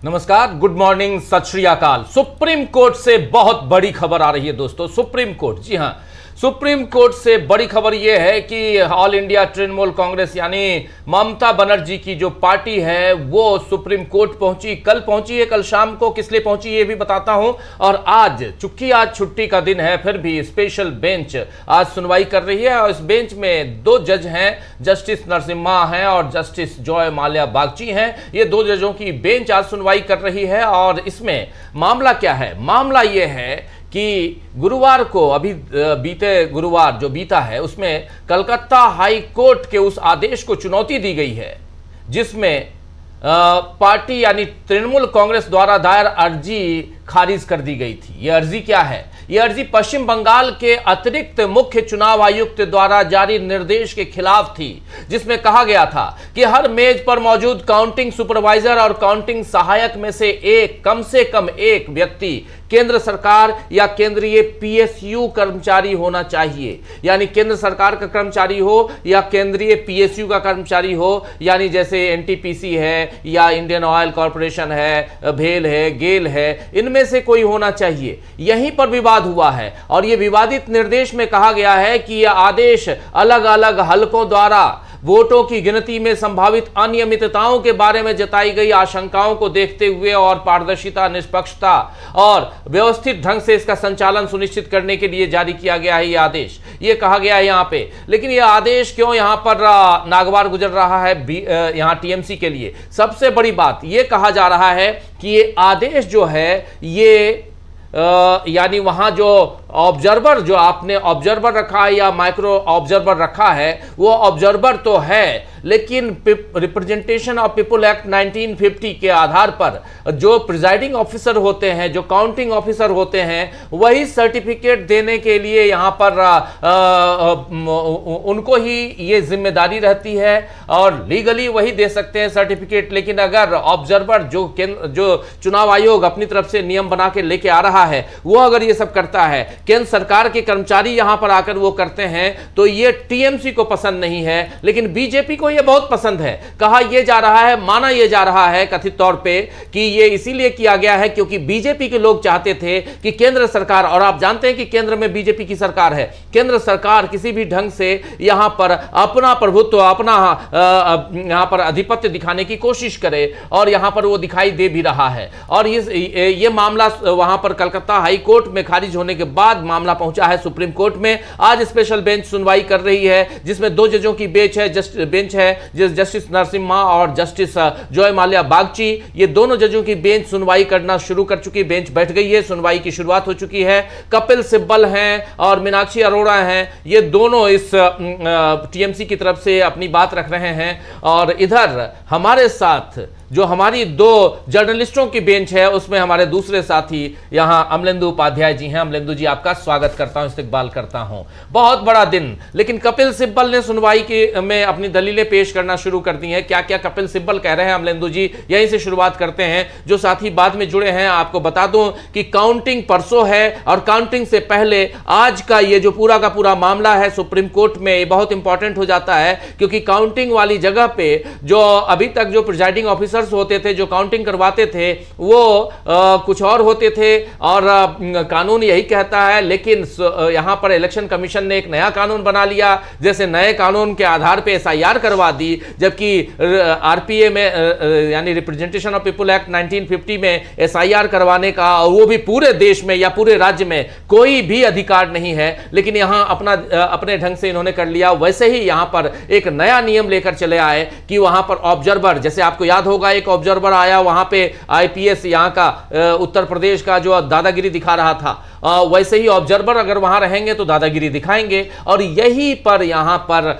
नमस्कार, good morning, सत श्री अकाल। सुप्रीम कोर्ट से बहुत बड़ी खबर आ रही है दोस्तों। सुप्रीम कोर्ट, जी हां, सुप्रीम कोर्ट से बड़ी खबर यह है कि ऑल इंडिया तृणमूल कांग्रेस यानी ममता बनर्जी की जो पार्टी है वो सुप्रीम कोर्ट पहुंची। कल पहुंची है, कल शाम को। किस लिए पहुंची ये भी बताता हूं। और आज, चूंकि आज छुट्टी का दिन है, फिर भी स्पेशल बेंच आज सुनवाई कर रही है। और इस बेंच में दो जज हैं, जस्टिस नरसिम्हा हैं और जस्टिस जॉय माल्या बागची हैं। ये दो जजों की बेंच आज सुनवाई कर रही है। और इसमें मामला क्या है? मामला यह है कि गुरुवार को, अभी बीते गुरुवार जो बीता है, उसमें कलकत्ता हाई कोर्ट के उस आदेश को चुनौती दी गई है जिसमें पार्टी यानी तृणमूल कांग्रेस द्वारा दायर अर्जी खारिज कर दी गई थी। यह अर्जी क्या है? यह अर्जी पश्चिम बंगाल के अतिरिक्त मुख्य चुनाव आयुक्त द्वारा जारी निर्देश के खिलाफ थी, जिसमें कहा गया था कि हर मेज पर मौजूद काउंटिंग सुपरवाइजर और काउंटिंग सहायक में से एक, कम से कम एक व्यक्ति केंद्र सरकार या केंद्रीय पीएसयू कर्मचारी होना चाहिए। यानी केंद्र सरकार का कर्मचारी हो या केंद्रीय पीएसयू का कर्मचारी हो, यानी जैसे एनटीपीसी है या इंडियन ऑयल कॉर्पोरेशन है, भेल है, गेल है, इनमें से कोई होना चाहिए। यहीं पर विवाद हुआ है और यह विवादित निर्देश में कहा गया है कि यह आदेश अलग अलग हलकों द्वारा वोटों की गिनती में संभावित अनियमितताओं के बारे में जताई गई आशंकाओं को देखते हुए और पारदर्शिता, निष्पक्षता और व्यवस्थित ढंग से इसका संचालन सुनिश्चित करने के लिए जारी किया गया है। यह आदेश, यह कहा गया है यहां पे। लेकिन यह आदेश क्यों यहां पर नागवार गुजर रहा है यहां टीएमसी के लिए? सबसे बड़ी बात यह कहा जा रहा है कि यह आदेश जो है ये यानी वहां जो ऑब्जर्वर, जो आपने ऑब्जर्वर रखा है या माइक्रो ऑब्जर्वर रखा है, वो ऑब्जर्वर तो है, लेकिन रिप्रेजेंटेशन ऑफ पीपुल एक्ट 1950 के आधार पर जो प्रिजाइडिंग ऑफिसर होते हैं, जो काउंटिंग ऑफिसर होते हैं, वही सर्टिफिकेट देने के लिए यहाँ पर उनको ही ये जिम्मेदारी रहती है और लीगली वही दे सकते हैं सर्टिफिकेट। लेकिन अगर ऑब्जर्वर जो चुनाव आयोग अपनी तरफ से नियम बना के लेके आ रहा है, वो अगर ये सब करता है, केंद्र सरकार के कर्मचारी यहां पर आकर वो करते हैं, तो ये टीएमसी को पसंद नहीं है, लेकिन बीजेपी को ये बहुत पसंद है। कहा यह जा रहा है, माना यह जा रहा है कथित तौर पे कि ये इसीलिए किया गया है क्योंकि बीजेपी के लोग चाहते थे कि केंद्र सरकार, और आप जानते हैं कि केंद्र में बीजेपी की सरकार है, केंद्र सरकार किसी भी ढंग से यहां पर अपना प्रभुत्व, अपना यहां पर आधिपत्य दिखाने की कोशिश करे, और यहां पर वो दिखाई दे भी रहा है। और ये मामला वहां पर कलकत्ता हाई कोर्ट में खारिज होने के बाद मामला पहुंचा है सुप्रीम कोर्ट में। आज स्पेशल बेंच सुनवाई कर रही है, जिसमें दो जजों की बेंच है, जस्टिस नरसिम्हा और जस्टिस जॉय माल्या बागची। ये दोनों जजों की बेंच सुनवाई करना शुरू कर चुकी, बेंच बैठ गई है, सुनवाई की शुरुआत हो चुकी है। कपिल सिब्बल हैं और मीनाक्षी अरोड़ा हैं, ये दोनों इस टीएमसी की तरफ से अपनी बात रख रहे हैं। और इधर हमारे साथ जो हमारी दो जर्नलिस्टों की बेंच है, उसमें हमारे दूसरे साथी यहां अमलेंदु उपाध्याय जी हैं। अमलेंदु जी, आपका स्वागत करता हूं, इस्तकबाल करता हूं। बहुत बड़ा दिन, लेकिन कपिल सिब्बल ने सुनवाई में अपनी दलीलें पेश करना शुरू कर दी हैं। क्या क्या कपिल सिब्बल कह रहे हैं अमलेंदु जी, यहीं से शुरुआत करते हैं। जो साथी बाद में जुड़े हैं, आपको बता दूं कि काउंटिंग परसों है और काउंटिंग से पहले आज का ये जो पूरा का पूरा मामला है सुप्रीम कोर्ट में, ये बहुत इंपॉर्टेंट हो जाता है, क्योंकि काउंटिंग वाली जगह पे जो अभी तक जो प्रिजाइडिंग ऑफिसर होते थे, जो काउंटिंग करवाते थे, वो कुछ और होते थे और कानून यही कहता है। लेकिन यहां पर इलेक्शन कमीशन ने एक नया कानून बना लिया, जैसे नए कानून के आधार पे एसआईआर करवा दी, जबकि आरपीए में यानी रिप्रेजेंटेशन ऑफ पीपुल एक्ट 1950 में एसआईआर करवाने का, और वो भी पूरे देश में या पूरे राज्य में कोई भी अधिकार नहीं है। लेकिन यहां अपने ढंग से इन्होंने कर लिया। वैसे ही यहां पर एक नया नियम लेकर चले आए कि वहां पर ऑब्जर्वर, जैसे आपको याद होगा एक ऑब्जर्वर आया वहां पे, आईपीएस यहां का उत्तर प्रदेश का, जो दादागिरी दिखा रहा था, वैसे ही ऑब्जर्वर अगर वहां रहेंगे तो दादागिरी दिखाएंगे। और यही पर यहां पर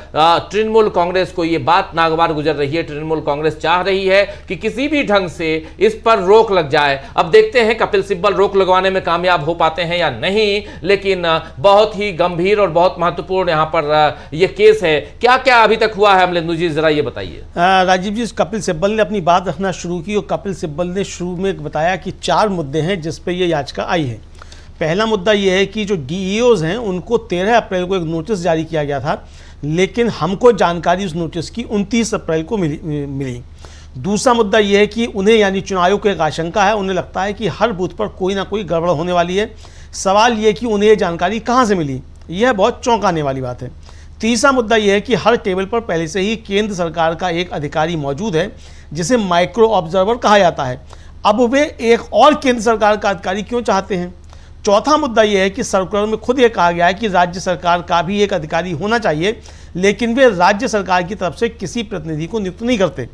तृणमूल कांग्रेस को यह बात नागवार गुजर रही है। तृणमूल कांग्रेस चाह रही है कि किसी भी ढंग से इस पर रोक लग जाए। अब देखते हैं कपिल सिब्बल रोक लगवाने में कामयाब हो पाते हैं या नहीं, लेकिन बहुत ही गंभीर और बहुत महत्वपूर्ण यहां पर यह केस है। क्या क्या अभी तक हुआ है अमलेंदु जी, जरा ये बताइए। राजीव जी, कपिल सिब्बल ने अपनी बात रखना शुरू की और कपिल सिब्बल ने शुरू में बताया कि 4 मुद्दे हैं जिस पे ये याचिका आई है। पहला मुद्दा ये है कि जो डीईओज हैं उनको 13 अप्रैल को एक नोटिस जारी किया गया था, लेकिन हमको जानकारी उस नोटिस की 29 अप्रैल को मिली। दूसरा मुद्दा यह है कि उन्हें यानी चुनाव आयोग को एक आशंका है, उन्हें लगता है कि हर बूथ पर कोई ना कोई गड़बड़ होने वाली है। सवाल ये कि उन्हें ये जानकारी कहाँ से मिली, यह बहुत चौंकाने वाली बात है। तीसरा मुद्दा यह है कि हर टेबल पर पहले से ही केंद्र सरकार का एक अधिकारी मौजूद है जिसे माइक्रो ऑब्जर्वर कहा जाता है। अब वे एक और केंद्र सरकार का अधिकारी क्यों चाहते हैं? चौथा मुद्दा यह है कि सर्कुलर में खुद ये कहा गया है कि राज्य सरकार का भी एक अधिकारी होना चाहिए, लेकिन वे राज्य सरकार की तरफ से किसी प्रतिनिधि को नियुक्त नहीं करते।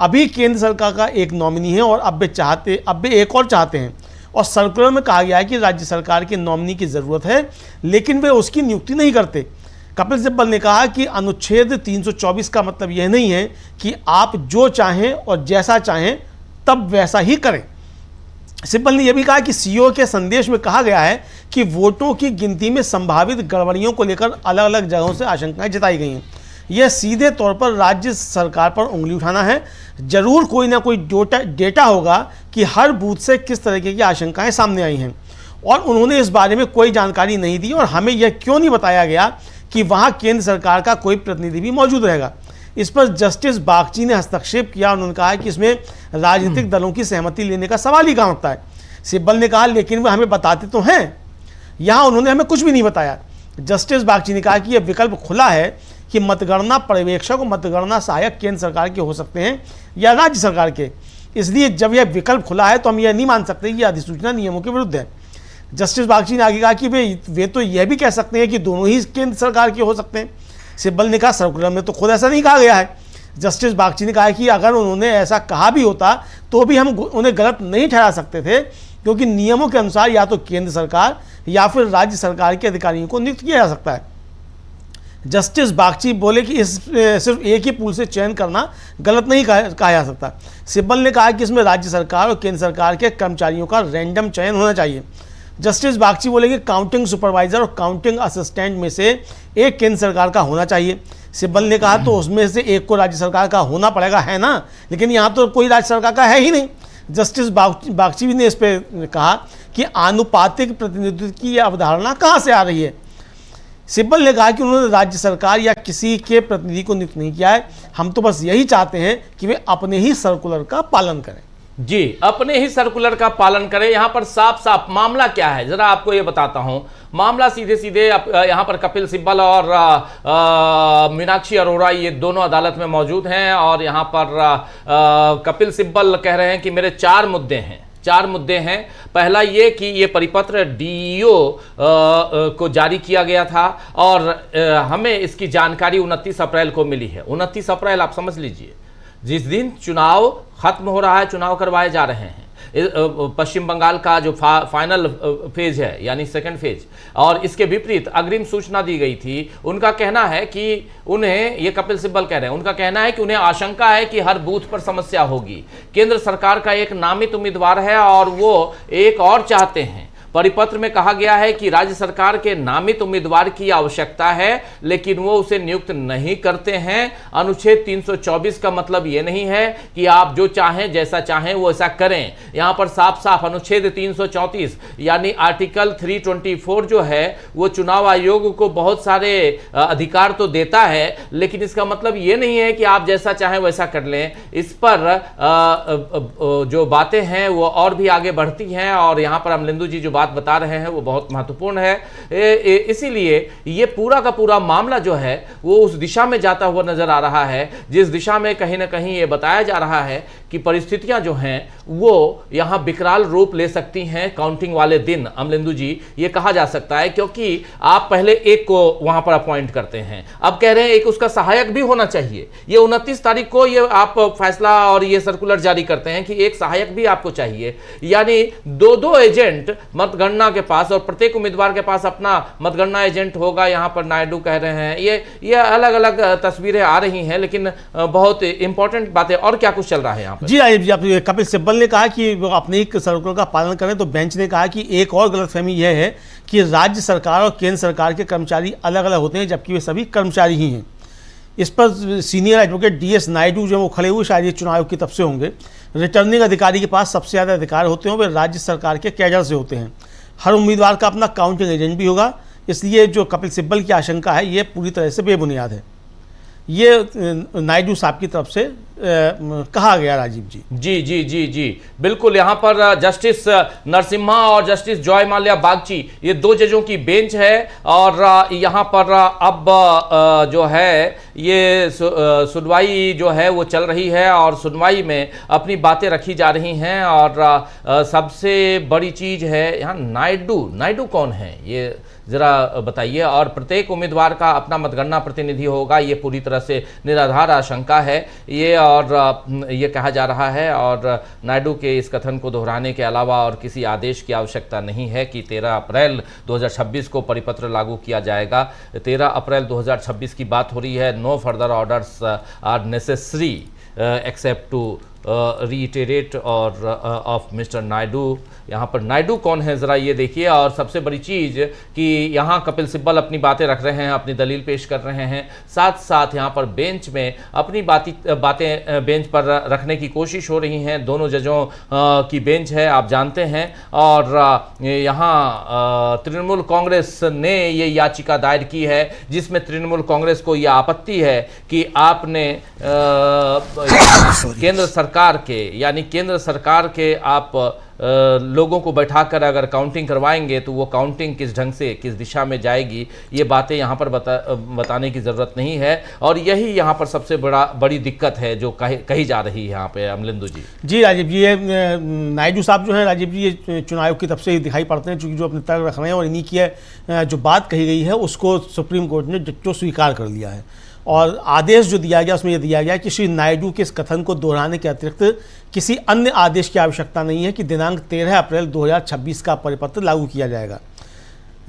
अभी केंद्र सरकार का एक नॉमिनी है और अब वे एक और चाहते हैं, और सर्कुलर में कहा गया है कि राज्य सरकार के नॉमिनी की ज़रूरत है, लेकिन वे उसकी नियुक्ति नहीं करते। कपिल सिब्बल ने कहा कि अनुच्छेद 324 का मतलब यह नहीं है कि आप जो चाहें और जैसा चाहें तब वैसा ही करें। सिब्बल ने यह भी कहा कि सीईओ के संदेश में कहा गया है कि वोटों की गिनती में संभावित गड़बड़ियों को लेकर अलग अलग जगहों से आशंकाएं जताई गई हैं। यह सीधे तौर पर राज्य सरकार पर उंगली उठाना है। जरूर कोई ना कोई डेटा होगा कि हर बूथ से किस तरीके की आशंकाएं सामने आई हैं, और उन्होंने इस बारे में कोई जानकारी नहीं दी, और हमें यह क्यों नहीं बताया गया कि वहाँ केंद्र सरकार का कोई प्रतिनिधि भी मौजूद रहेगा। इस पर जस्टिस बागची ने हस्तक्षेप किया और उन्होंने कहा कि इसमें राजनीतिक दलों की सहमति लेने का सवाल ही कहाँ उठता है। सिब्बल ने कहा लेकिन वे हमें बताते तो हैं, यहाँ उन्होंने हमें कुछ भी नहीं बताया। जस्टिस बागची ने कहा कि यह विकल्प खुला है कि मतगणना पर्यवेक्षक और मतगणना सहायक केंद्र सरकार के हो सकते हैं या राज्य सरकार के, इसलिए जब यह विकल्प खुला है तो हम यह नहीं मान सकते कि अधिसूचना नियमों के विरुद्ध है। जस्टिस बागची ने आगे कहा कि वे तो यह भी कह सकते हैं कि दोनों ही केंद्र सरकार के हो सकते हैं। सिब्बल ने कहा सर्कुलर में तो खुद ऐसा नहीं कहा गया है। जस्टिस बागची ने कहा कि अगर उन्होंने ऐसा कहा भी होता तो भी हम उन्हें गलत नहीं ठहरा सकते थे, क्योंकि नियमों के अनुसार या तो केंद्र सरकार या फिर राज्य सरकार के अधिकारियों को नियुक्त किया जा सकता है। जस्टिस बागची बोले कि इस सिर्फ एक ही पूल से चयन करना गलत नहीं कहा जा सकता। सिब्बल ने कहा कि इसमें राज्य सरकार और केंद्र सरकार के कर्मचारियों का रैंडम चयन होना चाहिए। जस्टिस बागची बोले कि काउंटिंग सुपरवाइजर और काउंटिंग असिस्टेंट में से एक केंद्र सरकार का होना चाहिए। सिब्बल ने कहा तो उसमें से एक को राज्य सरकार का होना पड़ेगा, है ना, लेकिन यहाँ तो कोई राज्य सरकार का है ही नहीं। जस्टिस बागची ने इस पर कहा कि आनुपातिक प्रतिनिधित्व की यह अवधारणा कहाँ से आ रही है। सिब्बल ने कहा कि उन्होंने राज्य सरकार या किसी के प्रतिनिधि को नियुक्त नहीं किया है, हम तो बस यही चाहते हैं कि वे अपने ही सर्कुलर का पालन करें। जी, अपने ही सर्कुलर का पालन करें। यहां पर साफ साफ मामला क्या है जरा आपको ये बताता हूं। मामला सीधे सीधे यहां पर कपिल सिब्बल और मीनाक्षी अरोड़ा ये दोनों अदालत में मौजूद हैं, और यहां पर कपिल सिब्बल कह रहे हैं कि मेरे 4 मुद्दे हैं। पहला ये कि ये परिपत्र डीईओ को जारी किया गया था और हमें इसकी जानकारी 29 अप्रैल को मिली है। 29 अप्रैल आप समझ लीजिए, जिस दिन चुनाव खत्म हो रहा है, चुनाव करवाए जा रहे हैं। पश्चिम बंगाल का जो फाइनल फेज है यानी सेकंड फेज, और इसके विपरीत अग्रिम सूचना दी गई थी। उनका कहना है कि उन्हें, ये कपिल सिब्बल कह रहे हैं, उनका कहना है कि उन्हें आशंका है कि हर बूथ पर समस्या होगी। केंद्र सरकार का एक नामित उम्मीदवार है और वो एक और चाहते हैं। परिपत्र में कहा गया है कि राज्य सरकार के नामित उम्मीदवार की आवश्यकता है, लेकिन वो उसे नियुक्त नहीं करते हैं। अनुच्छेद 324 का मतलब ये नहीं है कि आप जो चाहें जैसा चाहें वो ऐसा करें। यहां पर साफ साफ अनुच्छेद 334 यानी आर्टिकल 324 जो है वो चुनाव आयोग को बहुत सारे अधिकार तो देता है, लेकिन इसका मतलब ये नहीं है कि आप जैसा चाहें वैसा कर लें। इस पर जो बातें हैं वो और भी आगे बढ़ती हैं, और यहां पर अमलिंदु जी जो बात बता रहे हैं वो बहुत महत्वपूर्ण है। इसीलिए ये पूरा का पूरा मामला जो है वो उस दिशा में जाता हुआ नजर आ रहा है जिस दिशा में कहीं ना कहीं ये बताया जा रहा है कि परिस्थितियां जो हैं वो यहां विकराल रूप ले सकती हैं काउंटिंग वाले दिन। अमलिंदु जी, ये कहा जा सकता है क्योंकि आप पहले एक को वहां पर अपॉइंट करते हैं, अब कह रहे हैं एक उसका सहायक भी होना चाहिए। ये 29 तारीख को ये आप फैसला और ये सर्कुलर जारी करते हैं कि एक सहायक भी आपको चाहिए, यानी 2-2 एजेंट मतगणना के पास, और प्रत्येक उम्मीदवार के पास अपना मतगणना एजेंट होगा। यहां पर नायडू कह रहे हैं, ये अलग अलग तस्वीरें आ रही हैं, लेकिन बहुत इंपॉर्टेंट बातें। और क्या कुछ चल रहा है यहाँ पर? जी राजीव जी, आप कपिल सिब्बल ने कहा कि वो अपने ही सर्कुलर का पालन करें, तो बेंच ने कहा कि एक और गलतफहमी यह है कि राज्य सरकार और केंद्र सरकार के कर्मचारी अलग अलग होते हैं, जबकि वे सभी कर्मचारी ही हैं। इस पर सीनियर एडवोकेट DS नायडू जो वो खड़े हुए, शायद ये चुनाव की तरफ से होंगे। रिटर्निंग अधिकारी के पास सबसे ज़्यादा अधिकार होते हैं, वे राज्य सरकार के कैडर से होते हैं। हर उम्मीदवार का अपना काउंटिंग एजेंट भी होगा, इसलिए जो कपिल सिब्बल की आशंका है ये पूरी तरह से बेबुनियाद है। ये नायडू साहब की तरफ से कहा गया राजीव जी। जी जी जी जी बिल्कुल। यहाँ पर जस्टिस नरसिम्हा और जस्टिस जॉय माल्या बागची, ये दो जजों की बेंच है और यहाँ पर अब जो है ये सुनवाई जो है वो चल रही है और सुनवाई में अपनी बातें रखी जा रही हैं। और सबसे बड़ी चीज है यहाँ नायडू कौन है ये जरा बताइए। और प्रत्येक उम्मीदवार का अपना मतगणना प्रतिनिधि होगा, ये पूरी तरह से निराधार आशंका है ये। और ये कहा जा रहा है और नायडू के इस कथन को दोहराने के अलावा और किसी आदेश की आवश्यकता नहीं है कि 13 अप्रैल 2026 को परिपत्र लागू किया जाएगा। 13 अप्रैल 2026 की बात हो रही है। No further orders are necessary except to reiterate और ऑफ मिस्टर नायडू। यहाँ पर नायडू कौन है ज़रा ये देखिए। और सबसे बड़ी चीज़ कि यहाँ कपिल सिब्बल अपनी बातें रख रहे हैं, अपनी दलील पेश कर रहे हैं, साथ साथ यहाँ पर बेंच में अपनी बातें बेंच पर रखने की कोशिश हो रही हैं। दोनों जजों की बेंच है, आप जानते हैं। और यहाँ तृणमूल कांग्रेस ने ये याचिका दायर की है जिसमें तृणमूल कांग्रेस को यह आपत्ति है कि आपने केंद्र सरकार के आप लोगों को बैठाकर अगर काउंटिंग करवाएंगे तो वो काउंटिंग किस ढंग से किस दिशा में जाएगी ये बातें यहाँ पर बताने की ज़रूरत नहीं है। और यही यहाँ पर सबसे बड़ी दिक्कत है जो कही जा रही है यहाँ पे अमलिंदु जी। जी राजीव जी, ये नायडू साहब जो हैं राजीव जी, ये चुनाव आयोग की तरफ से दिखाई पड़ते हैं चूँकि जो अपने तर्क रख रहे हैं और इन्हीं की जो बात कही गई है उसको सुप्रीम कोर्ट ने जो स्वीकार कर लिया है। और आदेश जो दिया गया उसमें यह दिया गया कि श्री नायडू के इस कथन को दोहराने के अतिरिक्त किसी अन्य आदेश की आवश्यकता नहीं है कि दिनांक 13 अप्रैल 2026 का परिपत्र लागू किया जाएगा।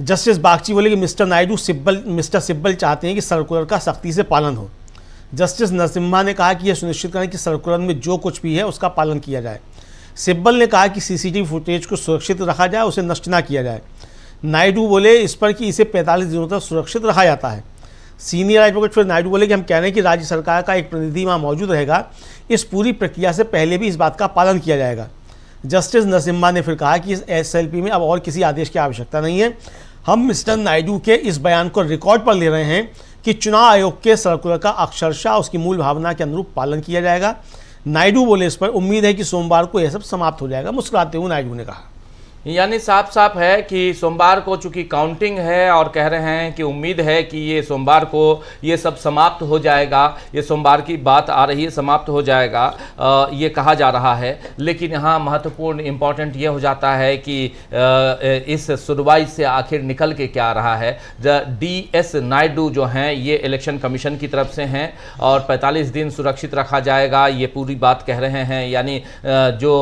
जस्टिस बागची बोले कि मिस्टर सिब्बल चाहते हैं कि सर्कुलर का सख्ती से पालन हो। जस्टिस नरसिम्हा ने कहा कि यह सुनिश्चित करें कि सर्कुलर में जो कुछ भी है उसका पालन किया जाए। सिब्बल ने कहा कि सीसीटीवी फुटेज को सुरक्षित रखा जाए, उसे नष्ट ना किया जाए। नायडू बोले इस पर कि इसे 45 दिनों तक सुरक्षित रखा जाता है। सीनियर एडवोकेट फिर नायडू बोले कि हम कह रहे हैं कि राज्य सरकार का एक प्रतिनिधि वहाँ मौजूद रहेगा, इस पूरी प्रक्रिया से पहले भी इस बात का पालन किया जाएगा। जस्टिस नरसिम्हा ने फिर कहा कि इस एसएलपी में अब और किसी आदेश की आवश्यकता नहीं है। हम मिस्टर नायडू के इस बयान को रिकॉर्ड पर ले रहे हैं कि चुनाव आयोग के सर्कुलर का अक्षरशः उसकी मूल भावना के अनुरूप पालन किया जाएगा। नायडू बोले इस पर उम्मीद है कि सोमवार को यह सब समाप्त हो जाएगा। मुस्कुराते हुए नायडू ने कहा, यानी साफ साफ है कि सोमवार को चूंकि काउंटिंग है और कह रहे हैं कि उम्मीद है कि ये सोमवार को ये सब समाप्त हो जाएगा। ये सोमवार की बात आ रही है, समाप्त हो जाएगा ये कहा जा रहा है। लेकिन यहाँ महत्वपूर्ण इम्पॉर्टेंट ये हो जाता है कि इस सुनवाई से आखिर निकल के क्या आ रहा है। DS नायडू जो हैं ये इलेक्शन कमीशन की तरफ से हैं और 45 दिन सुरक्षित रखा जाएगा, ये पूरी बात कह रहे हैं। यानी जो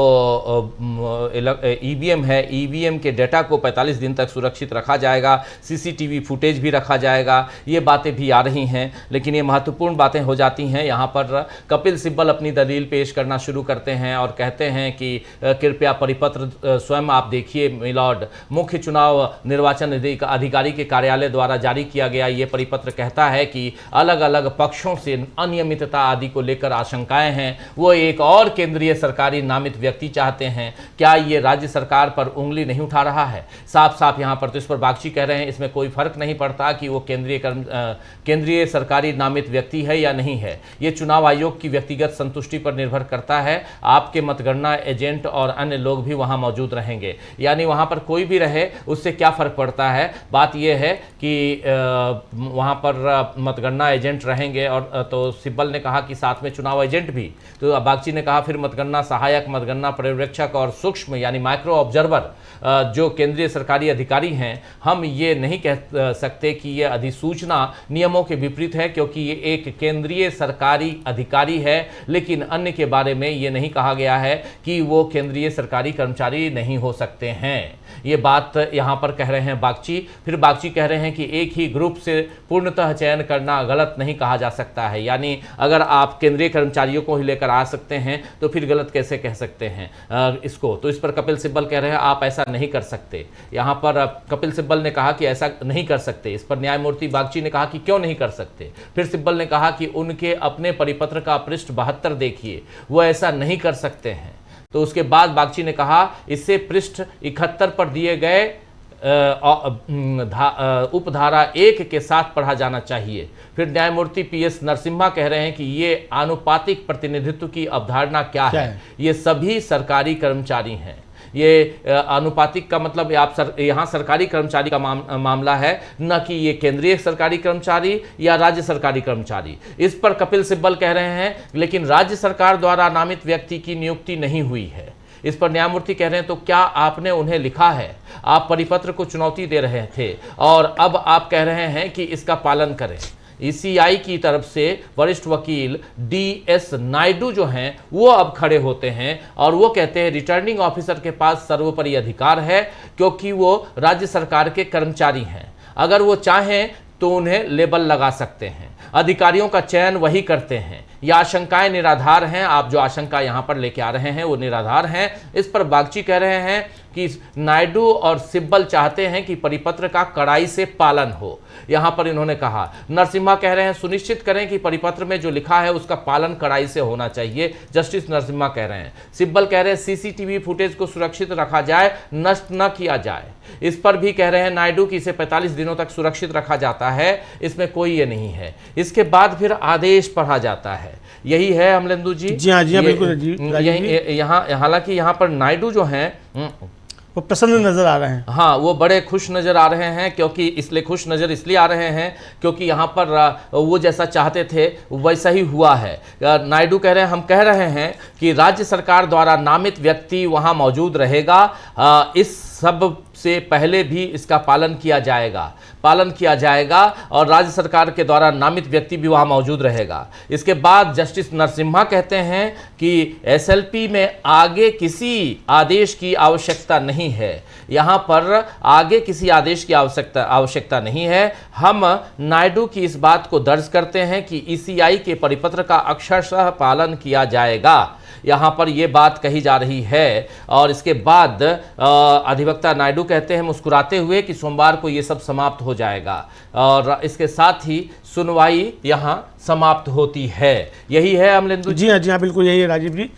EVM है, EVM के डेटा को 45 दिन तक सुरक्षित रखा जाएगा, CCTV फुटेज भी रखा जाएगा, ये बातें भी आ रही हैं। लेकिन ये महत्वपूर्ण बातें हो जाती हैं। यहाँ पर कपिल सिब्बल अपनी दलील पेश करना शुरू करते हैं और कहते हैं कि कृपया परिपत्र स्वयं आप देखिए मिलॉर्ड, मुख्य चुनाव निर्वाचन अधिकारी के कार्यालय द्वारा जारी किया गया ये परिपत्र कहता है कि अलग अलग पक्षों से अनियमितता आदि को लेकर आशंकाएं हैं। वो एक और केंद्रीय सरकारी नामित व्यक्ति चाहते हैं। क्या ये राज्य सरकार पर उंगली नहीं उठा रहा है? साफ साफ यहाँ पर तो इस पर बागची कह रहे हैं इसमें कोई फर्क नहीं पड़ता कि वो केंद्रीय सरकारी नामित व्यक्ति है या नहीं है। ये चुनाव आयोग की व्यक्तिगत संतुष्टि पर निर्भर करता है। आपके मतगणना एजेंट और अन्य लोग भी वहाँ मौजूद रहेंगे। यानी वहाँ पर कोई भी रहे उससे क्या फर्क पड़ता है। बात यह है कि वहाँ पर मतगणना एजेंट रहेंगे। और तो सिब्बल ने कहा कि साथ में चुनाव एजेंट भी। तो बागची ने कहा फिर मतगणना सहायक, मतगणना पर्यवेक्षक और सूक्ष्म यानी माइक्रो ऑब्जर्वर जो केंद्रीय सरकारी अधिकारी हैं, हम ये नहीं कह सकते कि ये अधिसूचना नियमों के विपरीत है क्योंकि ये एक केंद्रीय सरकारी अधिकारी है। लेकिन अन्य के बारे में ये नहीं कहा गया है कि वो केंद्रीय सरकारी कर्मचारी नहीं हो सकते हैं। ये बात यहाँ पर कह रहे हैं बागची। फिर बागची कह रहे हैं कि एक ही ग्रुप से पूर्णतः चयन करना गलत नहीं कहा जा सकता है। यानी अगर आप केंद्रीय कर्मचारियों को ही लेकर आ सकते हैं तो फिर गलत कैसे कह सकते हैं इसको। तो इस पर कपिल सिब्बल कह रहे हैं आप ऐसा नहीं कर सकते। यहाँ पर कपिल सिब्बल ने कहा कि ऐसा नहीं कर सकते। इस पर न्यायमूर्ति बागची ने कहा कि क्यों नहीं कर सकते। फिर सिब्बल ने कहा कि उनके अपने परिपत्र का पृष्ठ 72 देखिए, वो ऐसा नहीं कर सकते हैं। तो उसके बाद बागची ने कहा इससे पृष्ठ 71 पर दिए गए उपधारा 1 के साथ पढ़ा जाना चाहिए। फिर न्यायमूर्ति पीएस नरसिम्हा कह रहे हैं कि ये आनुपातिक प्रतिनिधित्व की अवधारणा क्या है? ये सभी सरकारी कर्मचारी हैं। ये आनुपातिक का मतलब यहाँ सरकारी कर्मचारी का मामला है, न कि ये केंद्रीय सरकारी कर्मचारी या राज्य सरकारी कर्मचारी। इस पर कपिल सिब्बल कह रहे हैं लेकिन राज्य सरकार द्वारा नामित व्यक्ति की नियुक्ति नहीं हुई है। इस पर न्यायमूर्ति कह रहे हैं तो क्या आपने उन्हें लिखा है? आप परिपत्र को चुनौती दे रहे थे और अब आप कह रहे हैं कि इसका पालन करें। ईसीआई की तरफ से वरिष्ठ वकील DS नायडू जो हैं वो अब खड़े होते हैं और वो कहते हैं रिटर्निंग ऑफिसर के पास सर्वोपरि अधिकार है क्योंकि वो राज्य सरकार के कर्मचारी हैं। अगर वो चाहें तो उन्हें लेबल लगा सकते हैं। अधिकारियों का चयन वही करते हैं। ये आशंकाएं निराधार हैं। आप जो आशंका यहां पर लेके आ रहे हैं वो निराधार हैं। इस पर बागची कह रहे हैं कि नायडू और सिब्बल चाहते हैं कि परिपत्र का कड़ाई से पालन हो। यहां पर इन्होंने कहा, नरसिम्हा कह रहे हैं सुनिश्चित करें कि परिपत्र में जो लिखा है उसका पालन कड़ाई से होना चाहिए, जस्टिस नरसिम्हा कह रहे हैं। सिब्बल कह रहे हैं सीसीटीवी फुटेज को सुरक्षित रखा जाए, नष्ट न किया जाए। इस पर भी कह रहे हैं नायडू कि इसे 45 दिनों तक सुरक्षित रखा जाता है, इसमें कोई ये नहीं है। इसके बाद फिर आदेश पढ़ा जाता है। यही है अमलेंदु जी। जी हाँ बिल्कुल जी। यहाँ हालांकि यहाँ पर नायडू जो हैं वो प्रसन्न नजर आ रहे हैं। हाँ, वो बड़े खुश नजर आ रहे हैं क्योंकि इसलिए खुश नजर इसलिए आ रहे हैं क्योंकि यहाँ पर वो जैसा चाहते थे वैसा ही हुआ है। नायडू कह रहे हैं हम कह रहे हैं कि राज्य सरकार द्वारा नामित व्यक्ति वहाँ मौजूद रहेगा। इस सब से पहले भी इसका पालन किया जाएगा और राज्य सरकार के द्वारा नामित व्यक्ति भी वहाँ मौजूद रहेगा। इसके बाद जस्टिस नरसिम्हा कहते हैं कि SLP में आगे किसी आदेश की आवश्यकता नहीं है। यहाँ पर आगे किसी आदेश की आवश्यकता नहीं है। हम नायडू की इस बात को दर्ज करते हैं कि ECI के परिपत्र का अक्षरशः पालन किया जाएगा। यहाँ पर यह बात कही जा रही है और इसके बाद अधिवक्ता नायडू कहते हैं मुस्कुराते हुए कि सोमवार को ये सब समाप्त हो जाएगा और इसके साथ ही सुनवाई यहाँ समाप्त होती है। यही है अमलेंदु जी हाँ बिल्कुल यही है राजीव जी।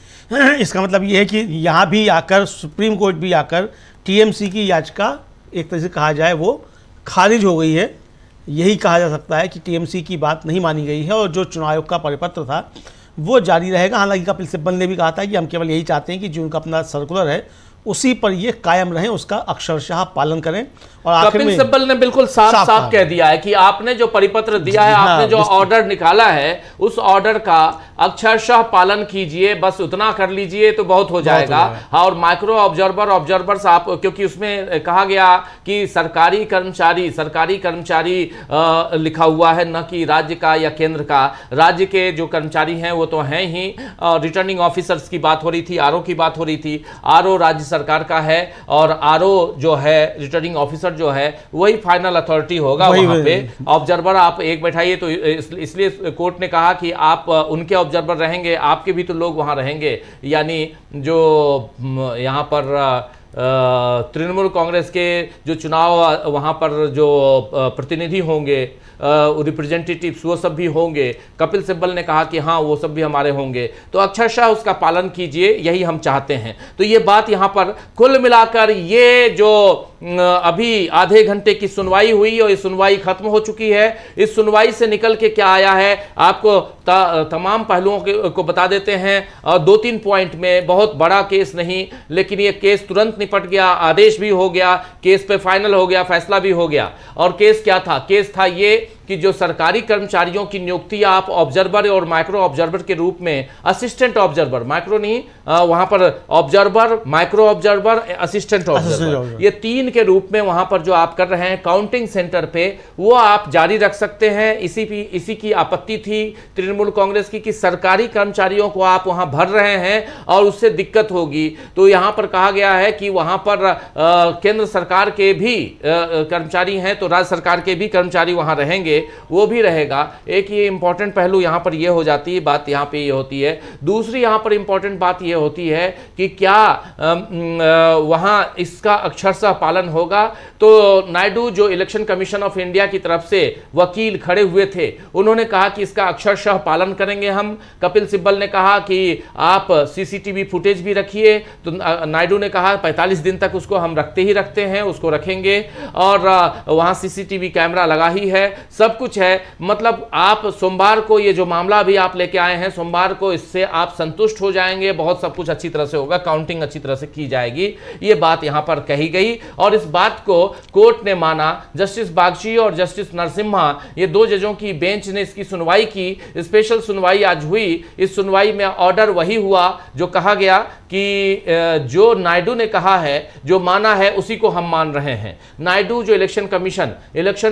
इसका मतलब ये है कि यहाँ भी आकर सुप्रीम कोर्ट भी आकर TMC की याचिका एक तरह से कहा जाए वो खारिज हो गई है। यही कहा जा सकता है कि TMC की बात नहीं मानी गई है और जो चुनाव आयोग का परिपत्र था वो जारी रहेगा। हालांकि कपिल सिब्बल ने भी कहा था कि हम केवल यही चाहते हैं कि जो उनका अपना सर्कुलर है उसी पर ये कायम रहें, उसका अक्षरशः पालन करें। और आखिर में कपिल सिब्बल ने बिल्कुल साफ कह दिया है कि आपने जो परिपत्र दिया है, आपने जो ऑर्डर निकाला है उस ऑर्डर का अक्षरशः पालन कीजिए, बस उतना कर लीजिए तो बहुत हो जाएगा। हाँ, और माइक्रो ऑब्जर्वर्स आप, क्योंकि उसमें कहा गया कि सरकारी कर्मचारी लिखा हुआ है, न कि राज्य का या केंद्र का। राज्य के जो कर्मचारी हैं वो तो हैं ही। रिटर्निंग ऑफिसर्स की बात हो रही थी, RO की बात हो रही थी। RO राज्य सरकार का है और RO जो है रिटर्निंग ऑफिसर जो है वही फाइनल अथॉरिटी होगा। वहां पे ऑब्जर्वर आप एक बैठाइए तो इसलिए कोर्ट ने कहा कि आप उनके ऑब्जर्वर रहेंगे, आपके भी तो लोग वहां रहेंगे। यानी जो यहाँ पर तृणमूल कांग्रेस के जो चुनाव वहाँ पर जो प्रतिनिधि होंगे, रिप्रेजेंटेटिव्स, वो सब भी होंगे। कपिल सिब्बल ने कहा कि हाँ वो सब भी हमारे होंगे, तो अक्षरशः उसका पालन कीजिए, यही हम चाहते हैं। तो ये बात यहाँ पर कुल मिलाकर ये जो अभी आधे घंटे की सुनवाई हुई और ये सुनवाई खत्म हो चुकी है। इस सुनवाई से निकल के क्या आया है आपको तमाम पहलुओं को बता देते हैं। 2-3 पॉइंट में, बहुत बड़ा केस नहीं, लेकिन ये केस तुरंत निपट गया, आदेश भी हो गया, केस पे फाइनल हो गया, फैसला भी हो गया। और केस क्या था? केस था ये कि जो सरकारी कर्मचारियों की नियुक्ति आप ऑब्जर्वर और माइक्रो ऑब्जर्वर के रूप में, असिस्टेंट ऑब्जर्वर, माइक्रो नहीं, वहां पर observer, micro observer, assistant observer, ये 3 के रूप में वहां पर जो आप कर रहे हैं काउंटिंग सेंटर पे, वो आप जारी रख सकते हैं। इसी की आपत्ति थी तृणमूल कांग्रेस की कि सरकारी कर्मचारियों को आप वहां भर रहे हैं और उससे दिक्कत होगी। तो यहां पर कहा गया है कि वहां पर केंद्र सरकार के भी कर्मचारी हैं तो राज्य सरकार के भी कर्मचारी वहां रहेंगे। करेंगे वो भी रहेगा। एक ये इंपॉर्टेंट पहलू यहाँ पर ये हो जाती है, बात यहाँ पे ये होती है। दूसरी यहाँ पर इंपॉर्टेंट बात ये होती है कि क्या वहाँ इसका अक्षरशः पालन होगा। तो नायडू जो इलेक्शन कमीशन ऑफ इंडिया की तरफ से वकील खड़े हुए थे, उन्होंने कहा कि इसका अक्षरशः पालन करेंगे हम। कपिल सिब्बल ने कहा कि आप सीसीटीवी फुटेज भी रखिए, तो नायडू ने कहा 45 दिन तक उसको हम रखते ही रखते हैं, उसको रखेंगे, और वहाँ सीसीटीवी कैमरा लगा ही है, सब कुछ है। मतलब आप सोमवार को ये जो मामला अभी आप लेके आए हैं, सोमवार को इससे आप संतुष्ट हो जाएंगे, बहुत सब कुछ अच्छी तरह से होगा, काउंटिंग अच्छी तरह से की जाएगी, ये बात यहाँ पर कही गई। और इस बात को कोर्ट ने माना। जस्टिस बागची और जस्टिस नरसिम्हा, ये दो जजों की बेंच ने इसकी सुनवाई की, स्पेशल सुनवाई आज हुई। इस सुनवाई में ऑर्डर वही हुआ जो कहा गया कि जो नायडू ने कहा है, जो माना है, उसी को हम मान रहे हैं। नायडू जो इलेक्शन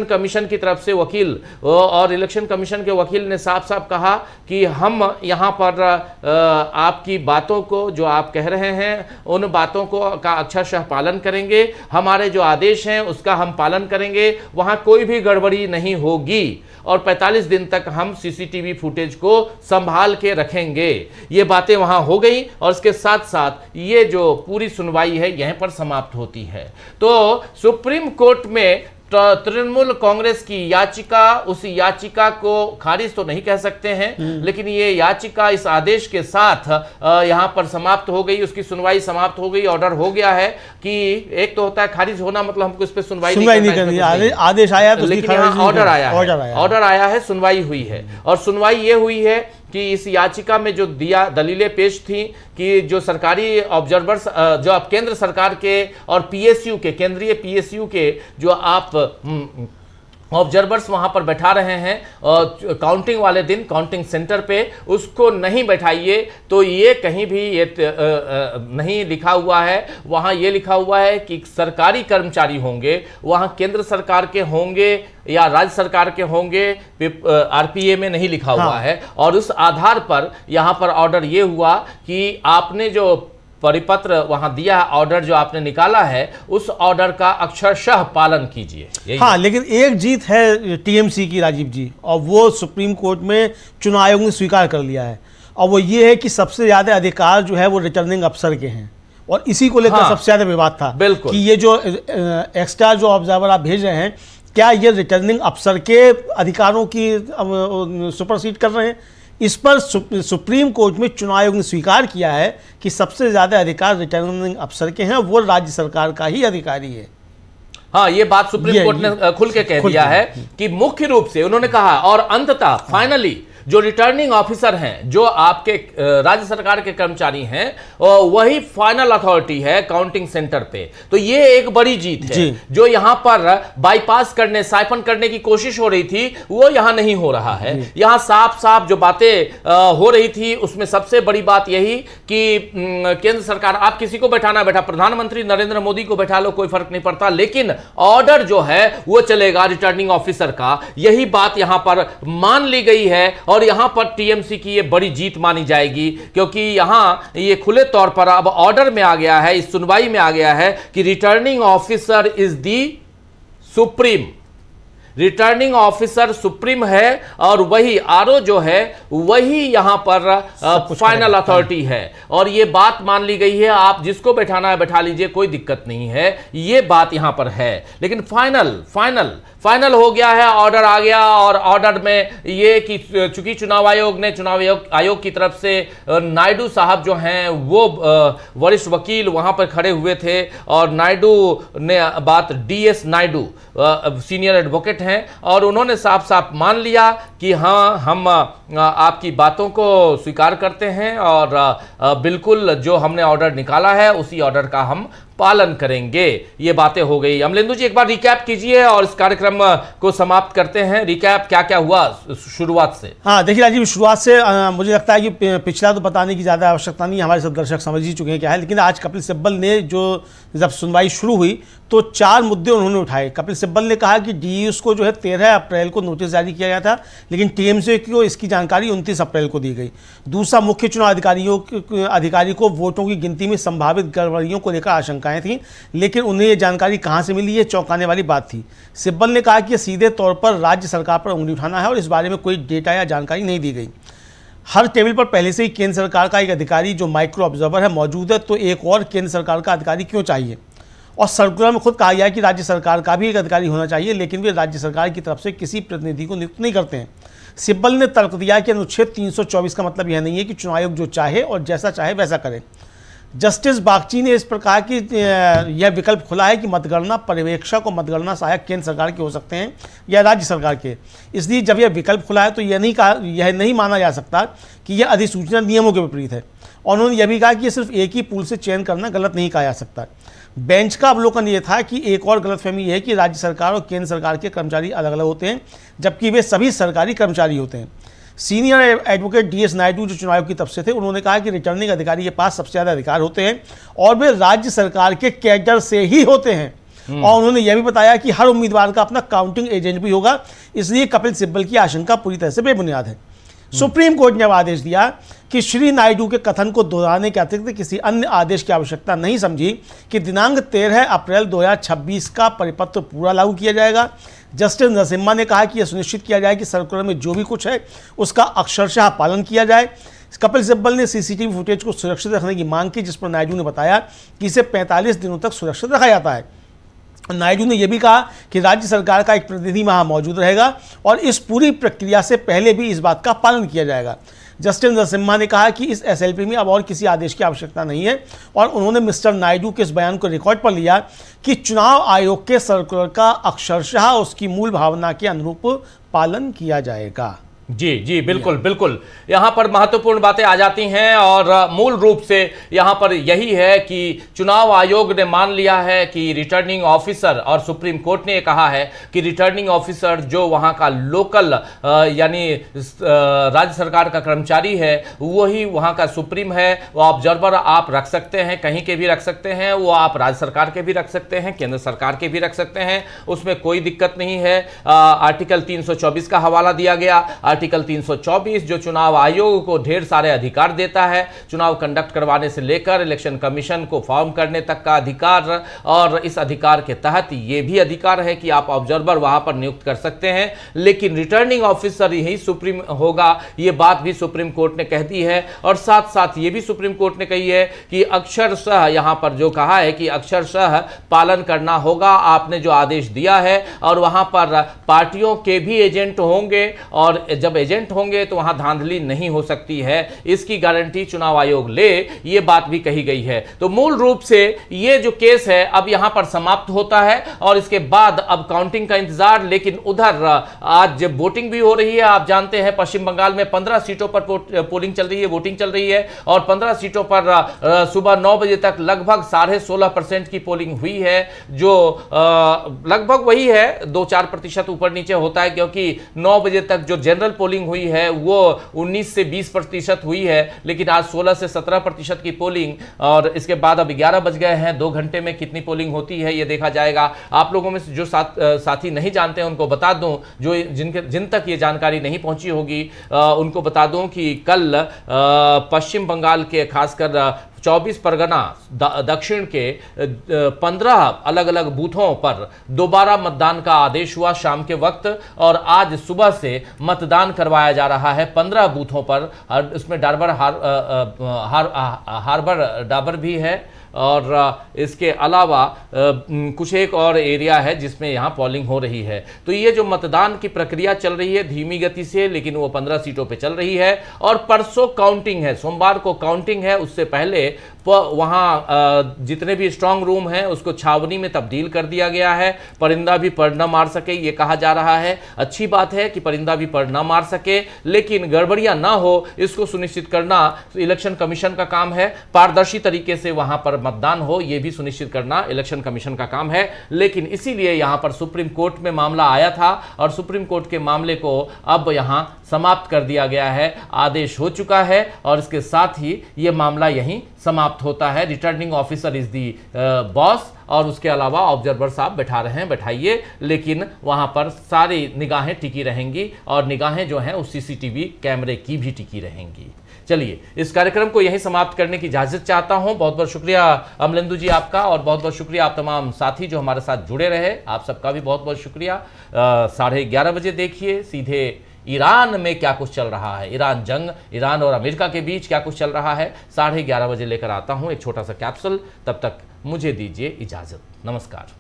कमीशन की तरफ से वकील और इलेक्शन कमीशन के वकील ने साफ साफ कहा कि हम यहाँ पर आपकी बातों को, जो आप कह रहे हैं, उन बातों को का अक्षरशः पालन करेंगे, हमारे जो आदेश हैं उसका हम पालन करेंगे, वहाँ कोई भी गड़बड़ी नहीं होगी, और 45 दिन तक हम सीसीटीवी फुटेज को संभाल के रखेंगे। ये बातें वहां हो गई, और इसके साथ साथ ये जो पूरी सुनवाई है यहीं पर समाप्त होती है। तो सुप्रीम कोर्ट में तृणमूल कांग्रेस की याचिका, उस याचिका को खारिज तो नहीं कह सकते हैं, लेकिन ये याचिका इस आदेश के साथ यहां पर समाप्त हो गई, उसकी सुनवाई समाप्त हो गई। ऑर्डर हो गया है कि एक तो होता है खारिज होना, मतलब हमको इस पे सुनवाई नहीं करनी, आदेश आया तो, लेकिन यहाँ ऑर्डर आया है, सुनवाई हुई है। और सुनवाई ये हुई है कि इस याचिका में जो दलीलें पेश थी कि जो सरकारी ऑब्जर्वर्स, जो आप केंद्र सरकार के और पीएसयू के, केंद्रीय पीएसयू के जो आप ऑब्जर्वर्स वहां पर बैठा रहे हैं काउंटिंग वाले दिन काउंटिंग सेंटर पे, उसको नहीं बैठाइए। तो ये कहीं भी ये नहीं लिखा हुआ है। वहां ये लिखा हुआ है कि सरकारी कर्मचारी होंगे, वहां केंद्र सरकार के होंगे या राज्य सरकार के होंगे, आरपीए में नहीं लिखा हुआ है। और उस आधार पर यहां पर ऑर्डर ये हुआ कि आपने जो परिपत्र वहां दिया, ऑर्डर जो आपने निकाला है, उस ऑर्डर का अक्षरशः पालन कीजिए। हाँ, लेकिन एक जीत है टीएमसी की, राजीव जी, और वो सुप्रीम कोर्ट में चुनाव आयोग ने स्वीकार कर लिया है, और वो ये है कि सबसे ज्यादा अधिकार जो है वो रिटर्निंग अफसर के हैं, और इसी को लेकर सबसे ज्यादा विवाद था। बिल्कुल, कि ये जो एक्स्ट्रा जो ऑब्जर्वर आप भेज रहे हैं, क्या ये रिटर्निंग अफसर के अधिकारों की सुपरसीड कर रहे हैं? इस पर सुप्रीम कोर्ट में चुनाव आयोग ने स्वीकार किया है कि सबसे ज्यादा अधिकार रिटर्निंग अफसर के हैं, वो राज्य सरकार का ही अधिकारी है। हाँ, ये बात सुप्रीम कोर्ट ने खुल के कह दिया है कि मुख्य रूप से उन्होंने कहा, और अंततः फाइनली जो रिटर्निंग ऑफिसर हैं, जो आपके राज्य सरकार के कर्मचारी हैं, वही फाइनल अथॉरिटी है काउंटिंग सेंटर पे। तो ये एक बड़ी जीत है। जो यहां पर बाईपास करने, साइफन करने की कोशिश हो रही थी, वो यहां नहीं हो रहा है। यहां साफ साफ जो बातें हो रही थी, उसमें सबसे बड़ी बात यही कि केंद्र सरकार, आप किसी को बैठाना बैठा, प्रधानमंत्री नरेंद्र मोदी को बैठा लो, कोई फर्क नहीं पड़ता, लेकिन ऑर्डर जो है वो चलेगा रिटर्निंग ऑफिसर का। यही बात यहां पर मान ली गई है, और यहां पर टीएमसी की ये बड़ी जीत मानी जाएगी, क्योंकि यहां ये खुले तौर पर अब ऑर्डर में आ गया है, इस सुनवाई में आ गया है कि returning officer is the supreme. Returning officer supreme है, और वही आरओ जो है वही यहां पर फाइनल अथॉरिटी है। और ये बात मान ली गई है, आप जिसको बैठाना है बैठा लीजिए, कोई दिक्कत नहीं है, ये बात यहां पर है। लेकिन फाइनल हो गया है, ऑर्डर आ गया, और ऑर्डर में ये कि चूंकि चुनाव आयोग की तरफ से नायडू साहब जो हैं वो वरिष्ठ वकील वहां पर खड़े हुए थे, और नायडू ने बात, डीएस नायडू सीनियर एडवोकेट हैं, और उन्होंने साफ साफ मान लिया कि हाँ, हम आपकी बातों को स्वीकार करते हैं, और बिल्कुल जो हमने ऑर्डर निकाला है उसी ऑर्डर का हम पालन करेंगे। ये बातें हो गई। अमलेंदु जी, एक बार रिकैप कीजिए और इस कार्यक्रम को समाप्त करते हैं। रिकैप क्या क्या हुआ शुरुआत से? हाँ, देखिए राजीव, शुरुआत से मुझे लगता है कि पिछला तो बताने की ज़्यादा आवश्यकता नहीं, हमारे सब दर्शक समझ ही चुके हैं क्या है। लेकिन आज कपिल सिब्बल ने जब सुनवाई शुरू हुई तो 4 मुद्दे उन्होंने उठाए। कपिल सिब्बल ने कहा कि डीईओस को जो है 13 अप्रैल को नोटिस जारी किया गया था, लेकिन टीएमसी को इसकी जानकारी 29 अप्रैल को दी गई। दूसरा, मुख्य चुनाव अधिकारी को वोटों की गिनती में संभावित गड़बड़ियों को लेकर आशंका शंकाएं थीं, लेकिन उन्हें ये जानकारी कहां से मिली, ये चौंकाने वाली बात थी। सिब्बल ने कहा कि ये सीधे तौर पर राज्य सरकार पर उंगली उठाना है और इस बारे में कोई डेटा या जानकारी नहीं दी गई। हर टेबल पर पहले से ही केंद्र सरकार का एक अधिकारी जो माइक्रो ऑब्जर्वर है मौजूद है, तो एक और केंद्र सरकार का अधिकारी क्यों चाहिए? और सर्कुलर में खुद कहा गया है कि राज्य सरकार का भी एक अधिकारी होना चाहिए, लेकिन वे राज्य सरकार की तरफ से किसी प्रतिनिधि को नियुक्त नहीं करते हैं। सिब्बल ने तर्क दिया कि अनुच्छेद 324 का मतलब यह नहीं है कि चुनाव आयोग जो चाहे और जैसा चाहे वैसा करे। जस्टिस बागची ने इस पर कहा कि यह विकल्प खुला है कि मतगणना पर्यवेक्षक और मतगणना सहायक केंद्र सरकार के हो सकते हैं या राज्य सरकार के। इसलिए जब यह विकल्प खुला है तो यह नहीं माना जा सकता कि यह अधिसूचना नियमों के विपरीत है। और उन्होंने यह भी कहा कि यह सिर्फ एक ही पूल से चयन करना गलत नहीं कहा जा सकता। बेंच का अवलोकन यह था कि एक और गलतफहमी यह है कि राज्य सरकार और केंद्र सरकार के कर्मचारी अलग अलग होते हैं, जबकि वे सभी सरकारी कर्मचारी होते हैं। Senior advocate DS. नायडू जो चुनाव की तरफ से थे, उन्होंने कहा कि रिटर्निंग अधिकारी के पास सबसे ज़्यादा अधिकार होते हैं और वे राज्य सरकार के कैडर से ही होते हैं। और उन्होंने यह भी बताया कि हर उम्मीदवार का अपना काउंटिंग एजेंट भी होगा, इसलिए कपिल सिब्बल की आशंका पूरी तरह से बेबुनियाद है। सुप्रीम कोर्ट ने अब आदेश दिया कि श्री नायडू के कथन को दोहराने के अतिरिक्त किसी अन्य आदेश की आवश्यकता नहीं समझी कि दिनांक 13 अप्रैल 2026 का परिपत्र पूरा लागू किया जाएगा। जस्टिस नरसिम्हा ने कहा कि यह सुनिश्चित किया जाए कि सर्कुलर में जो भी कुछ है उसका अक्षरशः पालन किया जाए। कपिल सिब्बल ने सीसीटीवी फुटेज को सुरक्षित रखने की मांग की, जिस पर नायडू ने बताया कि इसे 45 दिनों तक सुरक्षित रखा जाता है। नायडू ने यह भी कहा कि राज्य सरकार का एक प्रतिनिधि वहां मौजूद रहेगा और इस पूरी प्रक्रिया से पहले भी इस बात का पालन किया जाएगा। जस्टिस नरसिम्हा ने कहा कि इस एसएलपी में अब और किसी आदेश की आवश्यकता नहीं है और उन्होंने मिस्टर नायडू के इस बयान को रिकॉर्ड पर लिया कि चुनाव आयोग के सर्कुलर का अक्षरशः उसकी मूल भावना के अनुरूप पालन किया जाएगा। जी जी, बिल्कुल बिल्कुल, यहाँ पर महत्वपूर्ण बातें आ जाती हैं और मूल रूप से यहाँ पर यही है कि चुनाव आयोग ने मान लिया है कि रिटर्निंग ऑफिसर, और सुप्रीम कोर्ट ने कहा है कि रिटर्निंग ऑफिसर जो वहाँ का लोकल यानी राज्य सरकार का कर्मचारी है वही वहाँ का सुप्रीम है। वो ऑब्जर्वर आप रख सकते हैं, कहीं के भी रख सकते हैं, वो आप राज्य सरकार के भी रख सकते हैं, केंद्र सरकार के भी रख सकते हैं, उसमें कोई दिक्कत नहीं है। आर्टिकल 324 का हवाला दिया गया। आर्टिकल 324 जो चुनाव आयोग को ढेर सारे अधिकार देता है, चुनाव कंडक्ट करवाने से लेकर इलेक्शन कमीशन को फॉर्म करने तक का अधिकार, और इस अधिकार के तहत ये भी अधिकार है कि आप ऑब्जर्वर वहां पर नियुक्त कर सकते हैं, लेकिन रिटर्निंग ऑफिसर यही सुप्रीम होगा। ये बात भी सुप्रीम कोर्ट ने कह दी है और साथ साथ ये भी सुप्रीम कोर्ट ने कही है कि अक्षरशः यहां पर जो कहा है कि अक्षरशः पालन करना होगा आपने जो आदेश दिया है, और वहां पर पार्टियों के भी एजेंट होंगे और जब एजेंट होंगे तो वहां धांधली नहीं हो सकती है, इसकी गारंटी चुनाव आयोग ले, ये बात भी कही गई है। तो मूल रूप से ये जो केस है अब यहां पर समाप्त होता है और इसके बाद अब काउंटिंग का इंतजार। लेकिन उधर आज वोटिंग भी हो रही है। आप जानते हैं पश्चिम बंगाल में 15 सीटों पर पोलिंग चल रही है, वोटिंग चल रही है, और 15 सीटों पर सुबह 9 बजे तक लगभग 16.5% की पोलिंग हुई है, जो लगभग वही है, 2-4% ऊपर नीचे होता है, क्योंकि 9 बजे तक जो जनरल पोलिंग हुई है वो 19 से 20% हुई है, लेकिन आज 16 से 17% की पोलिंग, और इसके बाद अब 11 बज गए हैं। 2 घंटे में कितनी पोलिंग होती है ये देखा जाएगा। आप लोगों में से जो साथी नहीं जानते हैं उनको बता दूं, जो जिन तक ये जानकारी नहीं पहुंची होगी उनको बता दूं कि कल पश्चिम बंगाल के खासकर 24 परगना दक्षिण के 15 अलग अलग बूथों पर दोबारा मतदान का आदेश हुआ शाम के वक्त, और आज सुबह से मतदान करवाया जा रहा है 15 बूथों पर। इसमें हार्बर डाबर भी है, और इसके अलावा कुछ एक और एरिया है जिसमें यहाँ पोलिंग हो रही है। तो ये जो मतदान की प्रक्रिया चल रही है धीमी गति से, लेकिन वो 15 सीटों पे चल रही है, और परसों काउंटिंग है, सोमवार को काउंटिंग है। उससे पहले वहाँ जितने भी स्ट्रांग रूम हैं उसको छावनी में तब्दील कर दिया गया है, परिंदा भी पर न मार सके ये कहा जा रहा है। अच्छी बात है कि परिंदा भी पर न मार सके, लेकिन गड़बड़ियां ना हो इसको सुनिश्चित करना इलेक्शन कमीशन का काम है। पारदर्शी तरीके से वहां पर मतदान हो ये भी सुनिश्चित करना इलेक्शन कमीशन का काम है। लेकिन इसीलिए यहां पर सुप्रीम कोर्ट में मामला आया था और सुप्रीम कोर्ट के मामले को अब यहां समाप्त कर दिया गया है, आदेश हो चुका है और इसके साथ ही ये मामला यहीं समाप्त होता है। Returning officer is the boss और उसके अलावा ऑब्जर्वर साहब बैठा रहे हैं, बैठाइए, लेकिन वहां पर सारी निगाहें टिकी रहेंगी और निगाहें जो हैं उस सीसीटीवी कैमरे की भी टिकी रहेंगी। चलिए, इस कार्यक्रम को यहीं समाप्त करने की इजाजत चाहता हूं। बहुत बहुत शुक्रिया अमलेंदु जी आपका, और बहुत बहुत शुक्रिया आप तमाम साथी जो हमारे साथ जुड़े रहे, आप सबका भी बहुत बहुत शुक्रिया। 11:30 बजे देखिए सीधे ईरान में क्या कुछ चल रहा है, ईरान जंग, ईरान और अमेरिका के बीच क्या कुछ चल रहा है। 11:30 बजे लेकर आता हूं एक छोटा सा कैप्सूल। तब तक मुझे दीजिए इजाजत। नमस्कार।